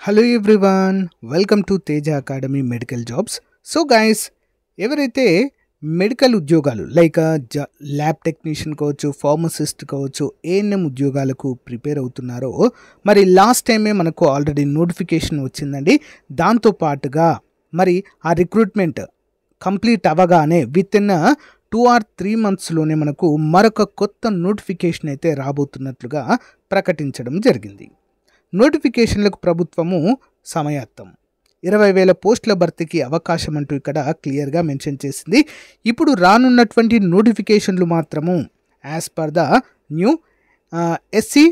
Hello everyone, welcome to Teja academy medical jobs. So guys, ఎవరైతే medical ఉద్యోగాలు like lab technician కావచ్చు, pharmacist కావచ్చు, ANM ఉద్యోగాలకు ప్రిపేర్ అవుతున్నారో, మరి లాస్ట్ టైమే మనకు ఆల్రెడీ నోటిఫికేషన్ వచ్చిందండి. దాంతోపాటుగా మరి ఆ రిక్రూట్మెంట్ కంప్లీట్ అవ్వగానే విత్ ఇన్ 2 or 3 monthsలోనే మనకు మరొక కొత్త నోటిఫికేషన్ అయితే రాబోతున్నట్లుగా ప్రకటించడం జరిగింది. నోటిఫికేషన్లకు ప్రభుత్వము సమయాత్తం 20,000 పోస్టుల భర్తీకి అవకాశం అంటూ ఇక్కడ క్లియర్గా మెన్షన్ చేసింది. ఇప్పుడు రానున్నటువంటి నోటిఫికేషన్లు మాత్రము as per the new SC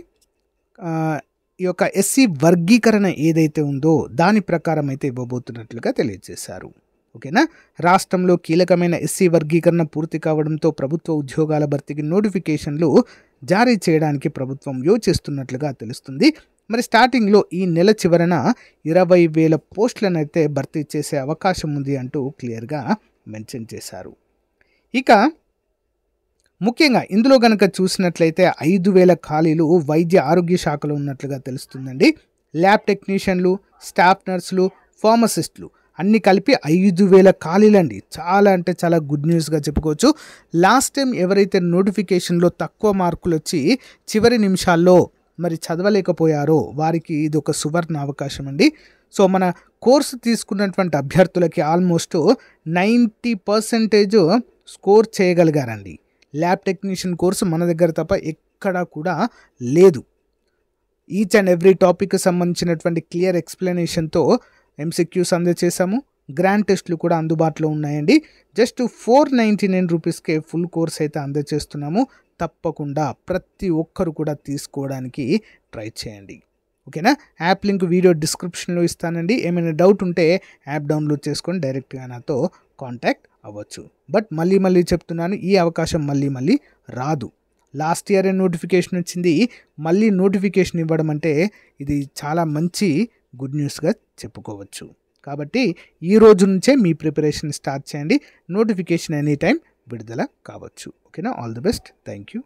ఈ యొక్క ఎస్సీ వర్గీకరణ ఏదైతే ఉందో దాని ప్రకారం అయితే ఇవ్వబోతున్నట్లుగా తెలియజేశారు. ఓకేనా. రాష్ట్రంలో కీలకమైన ఎస్సీ వర్గీకరణ పూర్తి కావడంతో ప్రభుత్వ ఉద్యోగాల భర్తీకి నోటిఫికేషన్లు జారీ చేయడానికి ప్రభుత్వం యోచిస్తున్నట్లుగా తెలుస్తుంది. మరి స్టార్టింగ్లో ఈ నెల చివరన 20,000 పోస్టులను అయితే భర్తీ చేసే అవకాశం ఉంది అంటూ క్లియర్గా మెన్షన్ చేశారు. ఇక ముఖ్యంగా ఇందులో కనుక చూసినట్లయితే 5,000 ఖాళీలు వైద్య ఆరోగ్య శాఖలో ఉన్నట్లుగా తెలుస్తుందండి. ల్యాబ్ టెక్నీషియన్లు, స్టాఫ్ నర్సులు, ఫార్మసిస్టులు అన్నీ కలిపి 5,000 ఖాళీలండి. చాలా అంటే చాలా గుడ్ న్యూస్గా చెప్పుకోవచ్చు. లాస్ట్ టైం ఎవరైతే నోటిఫికేషన్లో తక్కువ మార్కులు వచ్చి చివరి నిమిషాల్లో మరి చదవలేకపోయారో వారికి ఇది ఒక సువర్ణ అవకాశం అండి. సో మన కోర్సు తీసుకున్నటువంటి అభ్యర్థులకి ఆల్మోస్ట్ 90% స్కోర్ చేయగలిగారండి. ల్యాబ్ టెక్నీషియన్ కోర్సు మన దగ్గర తప్ప ఎక్కడా కూడా లేదు. ఈచ్ అండ్ ఎవ్రీ టాపిక్కి సంబంధించినటువంటి క్లియర్ ఎక్స్ప్లెనేషన్తో ఎంసీక్యూస్ అందజేసాము. గ్రాండ్ టెస్ట్లు కూడా అందుబాటులో ఉన్నాయండి. జస్ట్ 499 రూపీస్కే ఫుల్ కోర్స్ అయితే అందజేస్తున్నాము. తప్పకుండా ప్రతి ఒక్కరు కూడా తీసుకోవడానికి ట్రై చేయండి. ఓకేనా. యాప్ లింక్ వీడియో డిస్క్రిప్షన్లో ఇస్తానండి. ఏమైనా డౌట్ ఉంటే యాప్ డౌన్లోడ్ చేసుకొని డైరెక్ట్గా నాతో కాంటాక్ట్ అవ్వచ్చు. బట్ మళ్ళీ చెప్తున్నాను, ఈ అవకాశం మళ్ళీ రాదు. లాస్ట్ ఇయరే నోటిఫికేషన్ వచ్చింది, మళ్ళీ నోటిఫికేషన్ ఇవ్వడం అంటే ఇది చాలా మంచి గుడ్ న్యూస్గా చెప్పుకోవచ్చు. కాబట్టి ఈ రోజు నుంచే మీ ప్రిపరేషన్ స్టార్ట్ చేయండి. నోటిఫికేషన్ ఎనీ టైం విడుదల కావచ్చు. ఓకేనా. All the best. Thank you.